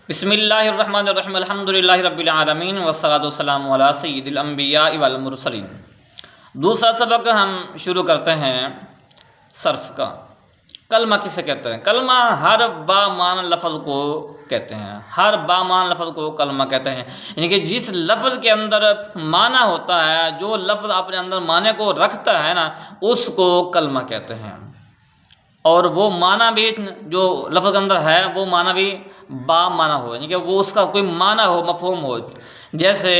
बिस्मिल्लाहिर्रहमानिर्रहीम अल्हम्दुलिल्लाहि रब्बिल आलमीन वस्सलातु वस्सलामु अला सय्यिदिल अंबिया वल मुरसलीन। दूसरा सबक हम शुरू करते हैं सर्फ का। कलमा किसे कहते हैं? कलमा हर बामान लफ्ज़ को कहते हैं। हर बामान लफ्ज़ को कलमा कहते हैं, यानी कि जिस लफ्ज़ के अंदर माना होता है, जो लफ्ज़ अपने अंदर माने को रखता है ना, उसको कलमा कहते हैं। और वो माना भी जो लफ्ज़ के अंदर है वो माना भी बा माना हो, यानी कि वो उसका कोई माना हो, मफ़हूम हो। जैसे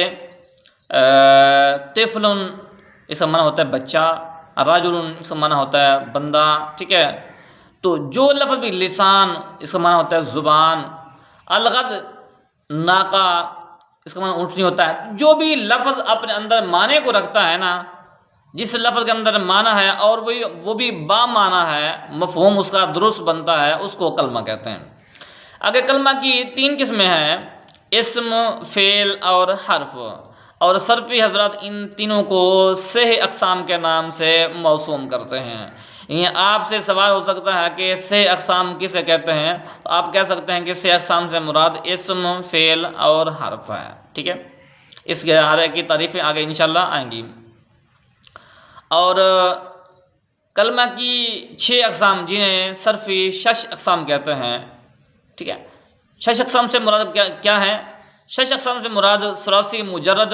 तिफ़लुन इसका माना होता है बच्चा, राजुलुन इसका माना होता है बंदा, ठीक है। तो जो लफ्ज़ भी लिसान इसका माना होता है ज़ुबान, अलगद नाका इसका माना ऊँटनी होता है। जो भी लफ्ज़ अपने अंदर माने को रखता है ना, जिस लफ्ज़ के अंदर माना है और वो भी बा माना है, मफ़हूम उसका दुरुस्त बनता है, उसको कलमा कहते हैं। अगर कलमा की तीन किस्में हैं, इस्म, फ़ेल और हर्फ। और सरफ़ी हज़रात इन तीनों को सह अक़साम के नाम से मौसूम करते हैं। ये आपसे सवाल हो सकता है कि सह अक़साम किसे कहते हैं, तो आप कह सकते हैं कि सह अक़साम से मुराद इस्म, फ़ेल और हर्फ है, ठीक है। इसके हर एक की तारीफ़ें आगे इंशाअल्लाह आएंगी। और कलमा की 6 अक़साम जिन्हें सरफ़ी शश अक़साम कहते हैं, ठीक है। शश अक़साम से मुराद क्या है? शश अक़साम से मुराद सुलासी मुजर्रद,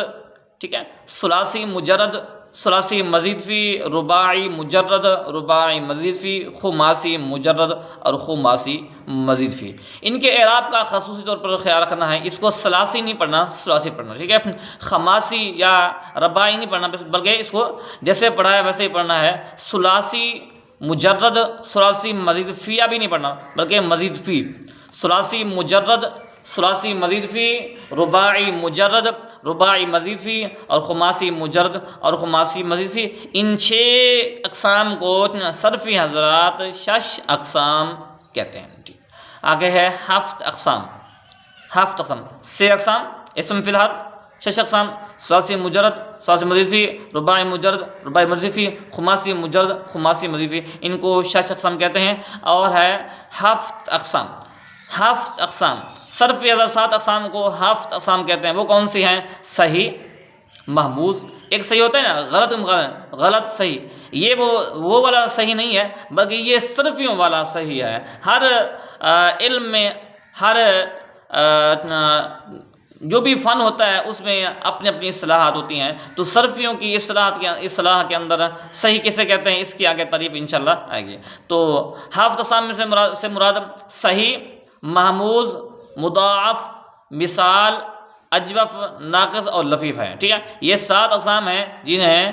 ठीक है, सुलासी मुजर्रद, सुलासी मज़ीद फ़ी, रुबाई मुजर्रद, रुबाई मज़ीद फ़ी, खुमासी मुजर्रद और खुमासी मज़ीद फ़ी। इनके एराब का ख़ुसूसी तौर पर ख्याल रखना है, इसको सलासी नहीं पढ़ना, सुलासी पढ़ना, ठीक है। खमासी या रबाई नहीं पढ़ना, बल्कि इसको जैसे पढ़ा है वैसे ही पढ़ना है। सुलासी मुजर्रद, सुलासी मज़ीद फ़िया भी नहीं पढ़ना, बल्कि मज़ीद फ़ी। सुलासी मुजर्रद, सुलासी मज़ीद फ़ी, रुबाई मुजर्रद, रुबाई मज़ीद फ़ी और खुमासी मुजर्रद और खुमासी मज़ीद फ़ी। इन 6 अक़साम को सरफ़ी हज़रात शश अक़साम कहते हैं। ठीक, आगे है हफ्त अक़साम। हफ्त अक़साम 6 अक़साम, इस्म फ़िल हर्फ, शश अक़साम, सुलासी मुजर्रद, सुलासी मज़ीद फ़ी, रुबाई मुजर्रद, रुबाई मज़ीद फ़ी, खुमासी मुजर्रद, खुमासी मज़ीद फ़ी, इनको शश अक़साम कहते हैं। और है हफ्त अक़साम। हफ्त अक़साम सरफ़ी हज़रात 7 अक़साम को हफ्त अक़साम कहते हैं। वो कौन सी हैं? सही, महमूज़, एक सही होता है ना, गलत सही, ये वो वाला सही नहीं है, बल्कि ये सरफ़ियों वाला सही है। हर इल्म में, हर जो भी फ़न होता है उसमें अपनी अपनी इस्लाहात होती हैं। तो सरफ़ियों की इस्लाह के अंदर सही किसे कहते हैं, इसकी आगे तारीफ़ इंशाअल्लाह आएगी। तो हफ्त अक़साम से मुराद सही, महमूज़, मुदाअफ़, मिसाल, अजवफ़, नाक़िस और लफ़ीफ़ है, ठीक है। ये 7 अक़साम हैं जिन्हें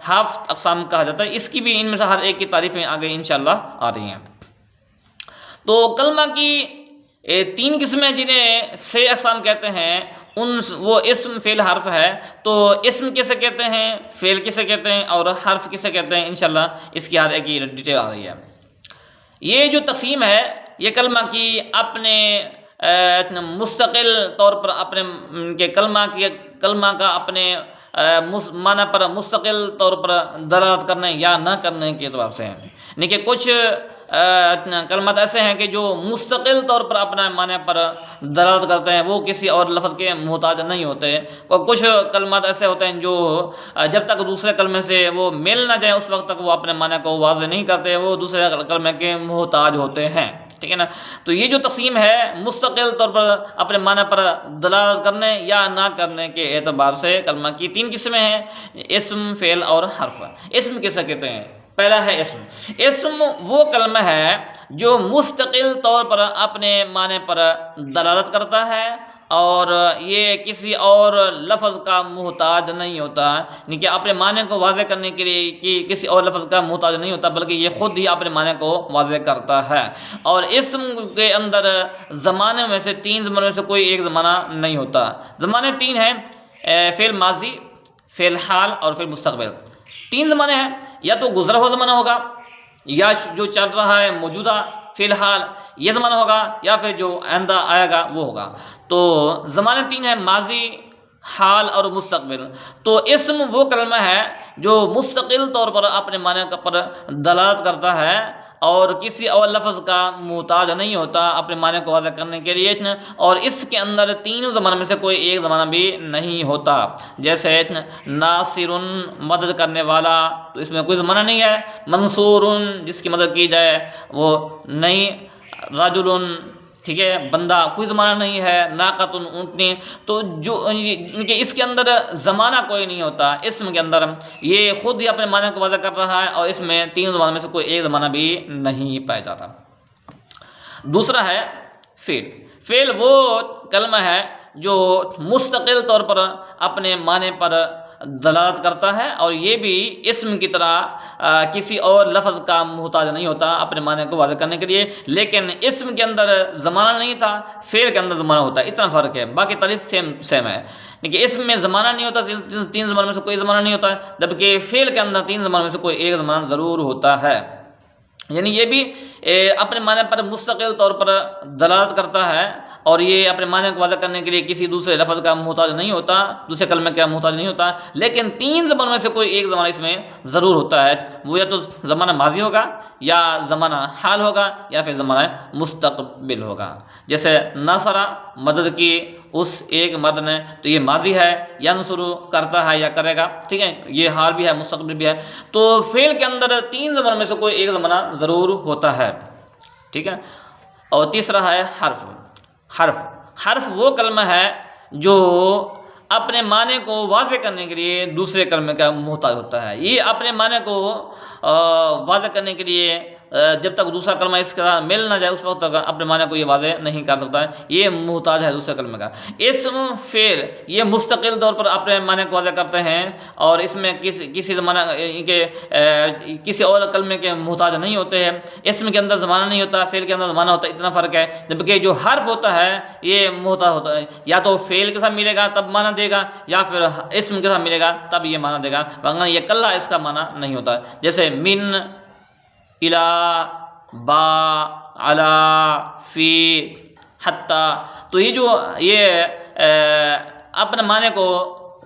हफ्त अक़साम कहा जाता है। इसकी भी इनमें से हर एक की तारीफ़ें आगे इंशाअल्लाह आ रही हैं। तो कलमा की 3 किस्में जिन्हें 6 अक़साम कहते हैं, वो इस्म, फ़ेल, हर्फ है। तो इस्म किसे कहते हैं, फ़ेल किसे कहते हैं और हर्फ किसे कहते हैं, इंशाअल्लाह इसकी हर एक की डिटेल आ रही है। ये जो तक़सीम है, ये कलमा की अपने मुस्तक़िल तौर पर अपने के कलमा का अपने माना पर मुस्तक़िल तौर पर दलालत करने या न करने के एतबार से हैं। यानी कि कुछ कलमात ऐसे हैं कि जो मुस्तक़िल तौर पर अपने माने पर दलालत करते हैं, वो किसी और लफ्ज़ के मोहताज नहीं होते। और कुछ कलमात ऐसे होते हैं जो जब तक दूसरे कलमे से वो मिल ना जाए उस वक्त तक वो अपने माने को वाज़ेह नहीं करते, वो दूसरे कलमे के मोहताज होते हैं, ठीक है ना। तो ये जो तक़सीम है मुस्तक़िल तौर पर अपने माने पर दलालत करने या ना करने के एतबार से कलमा की 3 किस्में हैं, इस्म, फ़ेल और हर्फ। इस्म किसे कहते हैं? पहला है इस्म। इस्म वो कलमा है जो मुस्तक़िल तौर पर अपने माने पर दलालत करता है और ये किसी और लफ्ज़ का मोहताज नहीं होता, यानी कि अपने माने को वाज़ेह करने के लिए कि किसी और लफ्ज़ का मोहताज नहीं होता, बल्कि ये ख़ुद ही अपने माने को वाज़ेह करता है। और इस्म के अंदर ज़माने में से 3 ज़माने में से कोई एक ज़माना नहीं होता। ज़माने 3 हैं, फ़ेल माज़ी, फ़ेल हाल और फ़ेल मुस्तक़बिल। 3 ज़माने हैं, या तो गुज़रा हुआ ज़माना होगा, या जो चल रहा है मौजूदा फ़िलहाल ये ज़माना होगा, या फिर जो आइंदा आएगा वो होगा। तो ज़माने 3 हैं, माज़ी, हाल और मुस्तक़बिल। तो इस्म वो कलमा है जो मुस्तक़िल तौर पर अपने माने पर दलालत करता है और किसी और लफ्ज़ का मुहताज नहीं होता अपने माने को वाज़ह करने के लिए, और इसके अंदर तीनों ज़माना में से कोई एक ज़माना भी नहीं होता। जैसे नासिरुन मदद करने वाला, तो इसमें कोई ज़माना नहीं है। मंसूरुन जिसकी मदद की जाए वो नहीं। रजुलुन, ठीक है, बंदा, कोई ज़माना नहीं है। नाक़तुन ऊँटनी, तो जो इनके इसके अंदर ज़माना कोई नहीं होता। इसम के अंदर ये खुद ही अपने माने को वाज़ह कर रहा है और इसमें तीन ज़माने में से कोई एक ज़माना भी नहीं पाया जाता। दूसरा है फ़ेल। फ़ेल वो कलमा है जो मुस्तकिल तौर पर अपने माने पर दलालत करता है और ये भी इस्म की तरह किसी और लफ्ज़ का मुहताज नहीं होता अपने माने को वाज़ह करने के लिए। लेकिन इस्म के अंदर ज़माना नहीं था, फ़ेल के अंदर ज़माना होता है, इतना फ़र्क है। बाकी तारीफ सेम है, लेकिन इसम में ज़माना नहीं होता, तीन ज़माने में से कोई ज़माना नहीं होता, जबकि फ़ेल के अंदर तीन ज़माने में से कोई एक ज़माना ज़रूर होता है। यानी ये भी अपने माने पर मुस्तकिल तौर पर दलालत करता है और ये अपने माने को वाज़ह करने के लिए किसी दूसरे लफ्ज़ का मुहताज नहीं होता, दूसरे कलमे का मुहताज नहीं होता। लेकिन तीन ज़मानों में से कोई एक ज़माना इसमें ज़रूर होता है, वो या तो ज़माना माजी होगा या ज़माना हाल होगा या फिर ज़माना मुस्तक़बिल होगा। जैसे नसरा मदद की उस एक मर्द ने, तो ये माजी है, यंसुरु करता है या करेगा, ठीक है, ये हाल भी है मुस्तक़बिल भी है। तो फ़ेल के अंदर तीन ज़मानों में से कोई एक ज़माना ज़रूर होता है, ठीक है। और तीसरा है हर्फ। हर्फ वो कलमा है जो अपने माने को वाज़ह करने के लिए दूसरे कलमे का मुहताज होता है। ये अपने माने को वाज़ह करने के लिए जब तक दूसरा कलमा इसका मिल ना जाए उस वक्त तक अपने माने को ये वाज़ह नहीं कर सकता है, ये मुहताज है दूसरे कलमे का। इस्म फ़ेल ये मुस्तकिल तौर पर अपने माने को वाज़ह करते हैं और इसमें किसी ज़माना के किसी और कलमे के मुहताज नहीं होते हैं। इस्म के अंदर ज़माना नहीं होता, फ़ेल के अंदर ज़माना होता है, इतना फ़र्क है। जबकि जो हर्फ होता है ये मुहताज होता है, या तो फ़ेल के साथ मिलेगा तब माना देगा या फिर इस्म के साथ मिलेगा तब ये माना देगा, वरना ये कल्ला इसका माना नहीं होता। जैसे मिन, इला, बा, अला, फी, हत्ता, तो ये जो ये अपने माने को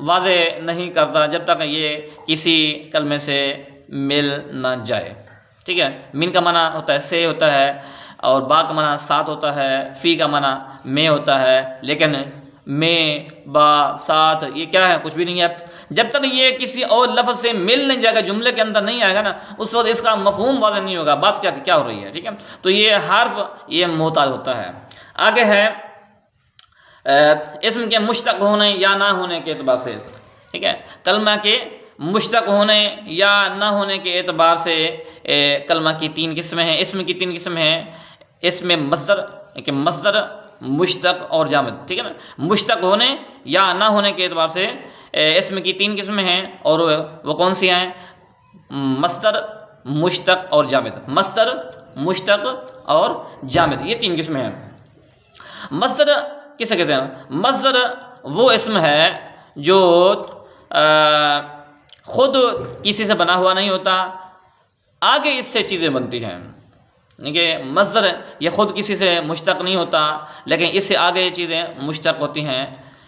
वाज़े नहीं करता जब तक ये किसी कलमे से मिल ना जाए, ठीक है। मिन का माना होता है से होता है और बा का माना साथ होता है, फ़ी का माना में होता है, लेकिन में, बा, साथ ये क्या है, कुछ भी नहीं है। जब तक ये किसी और लफ्ज़ से मिल नहीं जाएगा, जुमले के अंदर नहीं आएगा ना, उस वक्त इसका मफ़हूम वाज़ह नहीं होगा, बात क्या हो रही है, ठीक है। तो ये हर्फ ये मुहताज होता है। आगे है इस्म के मुश्तक़ होने या ना होने के एतबार से, ठीक है। कलमा के मुश्तक़ होने या ना होने के एतबार से कलमा की तीन किस्में हैं, इस्म की तीन किस्में हैं। इसमें मस्दर, मुश्तक़ और जामिद, ठीक है ना। मुश्तक़ होने या ना होने के एतबार से इसमें की तीन किस्में हैं और वो कौन सी हैं? मस्दर, मुश्तक़ और जामिद। मस्दर, मुश्तक़ और जामिद, ये तीन किस्में हैं। मस्दर किसे कहते हैं? मस्दर वो इसम है जो खुद किसी से बना हुआ नहीं होता, आगे इससे चीज़ें बनती हैं। देखिए मस्दर ये ख़ुद किसी से मुश्तक़ नहीं होता, लेकिन इससे आगे चीज़ें मुश्तक़ होती हैं।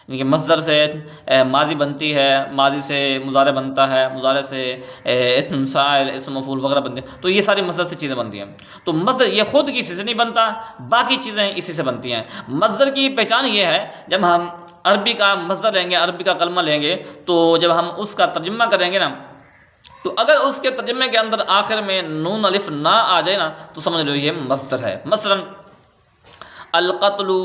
देखिए मस्दर से माजी बनती है, माजी से मुज़ारे बनता है, मुज़ारे से इस्म फ़ाइल, इस्म मफ़ूल वगैरह बनते हैं। तो ये सारी मस्दर से चीज़ें बनती हैं। तो मस्दर ये ख़ुद किसी से नहीं बनता, बाकी चीज़ें इसी से बनती हैं। मस्दर की पहचान ये है, जब हम अरबी का मस्दर लेंगे, अरबी का कलमा लेंगे, तो जब हम उसका तर्जुमा करेंगे ना, तो अगर उसके तर्जुमे के अंदर आखिर में नून अलिफ ना आ जाए ना, तो समझ लो ये मस्दर है। मसलन अल-क़त्लु,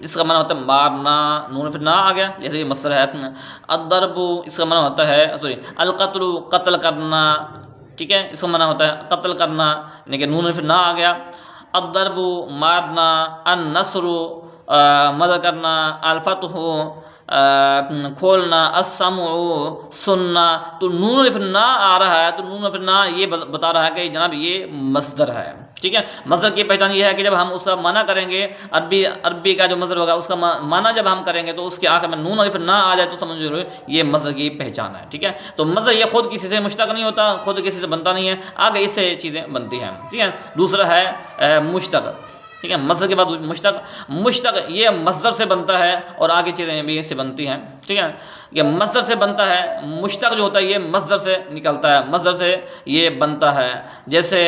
इसका माना होता है मारना, नून अलिफ ना आ गया, जैसे ये मस्दर है। अद-दरबु, इसका माना होता है अल-क़त्लु, कत्ल करना, ठीक है, इसका माना होता है कत्ल करना, लेकिन नून अलिफ ना आ गया। अद-दरबु मारना, अन-नस्रु मदद करना, अल-फ़त्हु खोलना, अस्समउ सुनना। तो नून अलिफ ना आ रहा है, तो नून अलिफ ना ये बता रहा है कि जनाब ये मस्दर है, ठीक है। मस्दर की पहचान ये है कि जब हम उसका माना करेंगे, अरबी का जो मस्दर होगा उसका माना जब हम करेंगे, तो उसके आखिर में नून अलिफ ना आ जाए तो समझ लो ये मस्दर की पहचान है, ठीक है। तो मस्दर ये खुद किसी से मुश्तक़ नहीं होता, खुद किसी से बनता नहीं है, आगे इससे चीज़ें बनती हैं, ठीक है। दूसरा है मुश्तक़, ठीक है। मस्दर के बाद मुश्तक़ ये मस्दर से बनता है और आगे चीज़ें भी इससे बनती हैं, ठीक है। ये मस्दर से बनता है, मुश्तक़ जो होता है ये मस्दर से निकलता है, मस्दर से ये बनता है। जैसे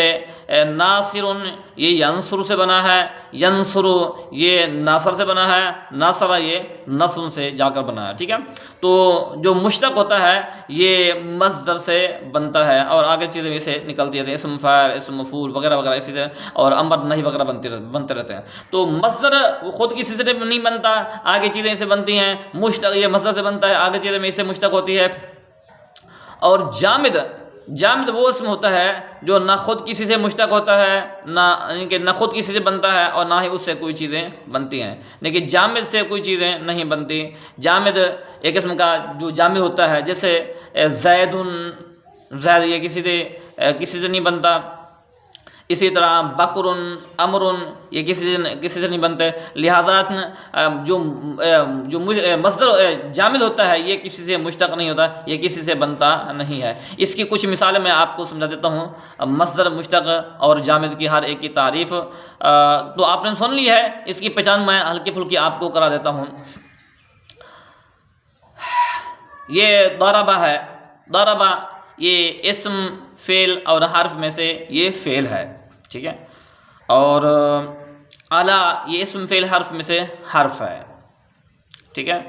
नासिरुन ये यंसुर से बना है, यंसुरु ये नासर से बना है, नासरा ये नसुन से जाकर बना है। ठीक है, तो जो मुश्तक होता है ये मस्दर से बनता है और आगे चीज़ें इसे निकलती रहती हैं, इसम फाइल, इसम मफूल वगैरह वगैरह इसी तरह, और अमर नहीं वगैरह बनते रहते हैं। तो मस्दर वो खुद किसी से नहीं बनता, आगे चीज़ें इसे बनती हैं। मुश्तक ये मस्दर से बनता है, आगे चीज़ें में इससे मुश्तक होती है। और जामिद वो इसम होता है जो ना खुद किसी से मुश्तक होता है, ना खुद किसी से बनता है और ना ही उससे कोई चीज़ें बनती हैं। लेकिन जामिद से कोई चीज़ें नहीं बनती। जामिद एक किस्म का जो जामिद होता है, जैसे जैद ये किसी से नहीं बनता। इसी तरह बकरुन, अमरुन ये किसी से नहीं बनते। लिहाजा जो मस्दर जामिद होता है ये किसी से मुश्तक नहीं होता, ये किसी से बनता नहीं है। इसकी कुछ मिसालें मैं आपको समझा देता हूँ। मस्दर, मुश्तक और जामिद की हर एक की तारीफ़ तो आपने सुन ली है, इसकी पहचान मैं हल्की फुल्की आपको करा देता हूँ। ये दरबा है, दरबा ये इस्म, फ़ेल और हर्फ में से ये फ़ेल है। ठीक है, और अला ये इस्म, फ़ेल, हर्फ में से हर्फ है। ठीक है,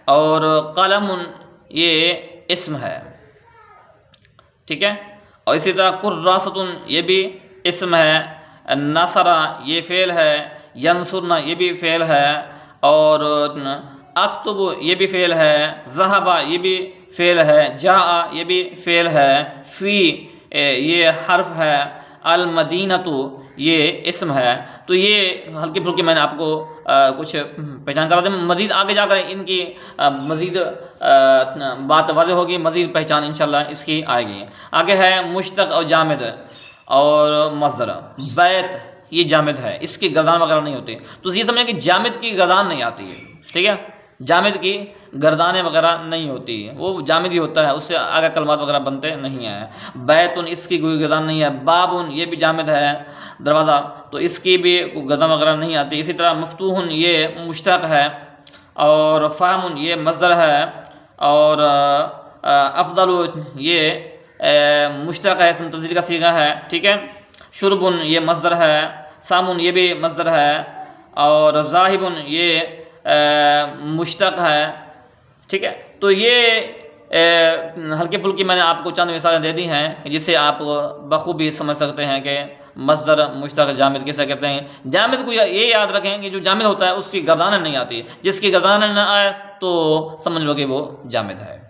और कलमुन ये इस्म है। ठीक है, और इसी तरह कुर्रासतुन ये भी इस्म है। नसरा ये फ़ेल है। यंसुरना ये भी फ़ेल है। और अक्तुब ये भी फ़ेल है। ज़हबा ये भी फ़ेल है। जा ये भी फ़ेल है। फ़ी ये हर्फ है। अल मदीनतु ये इस्म है। तो ये हल्की फुल्की मैंने आपको कुछ पहचान करा दी। मज़ीद आगे जाकर इनकी मज़ीद बात वाज़ेह होगी, मज़ीद पहचान इंशाल्लाह इसकी आएगी। आगे है मुश्तक और जामिद और मस्दर। बैत ये जामिद है, इसकी गर्दान वगैरह नहीं होती। तो ये समझें कि जामिद की गर्दान नहीं आती है। ठीक है, जामिद की गर्दानें वगैरह नहीं होती, वो जामिद ही होता है, उससे आगे कलमात वगैरह बनते नहीं हैं। बैतुन इसकी कोई गर्दान नहीं है। बाबुन ये भी जामिद है, दरवाज़ा, तो इसकी भी गर्दान वगैरह नहीं आती। इसी तरह मफ्तूहुन ये मुश्तक है। और फ़ाहमुन ये मस्दर है। और अफ़दलु ये मुश्तक है, इसम तफ़ज़ील का सीगा है। ठीक है, शुरबुन ये मस्दर है। सामुन ये भी मस्दर है। और ज़ाहिबुन ये मुश्तक है। ठीक है, तो ये हल्की फुल्की मैंने आपको चंद मिसालें दे दी हैं जिससे आप बखूबी समझ सकते हैं कि मस्दर, मुश्तक, जामिद किसे कहते हैं। जामिद को ये याद रखें कि जो जामिद होता है उसकी गर्दान नहीं आती, जिसकी गर्दान न आए तो समझ लो कि वो जामिद है।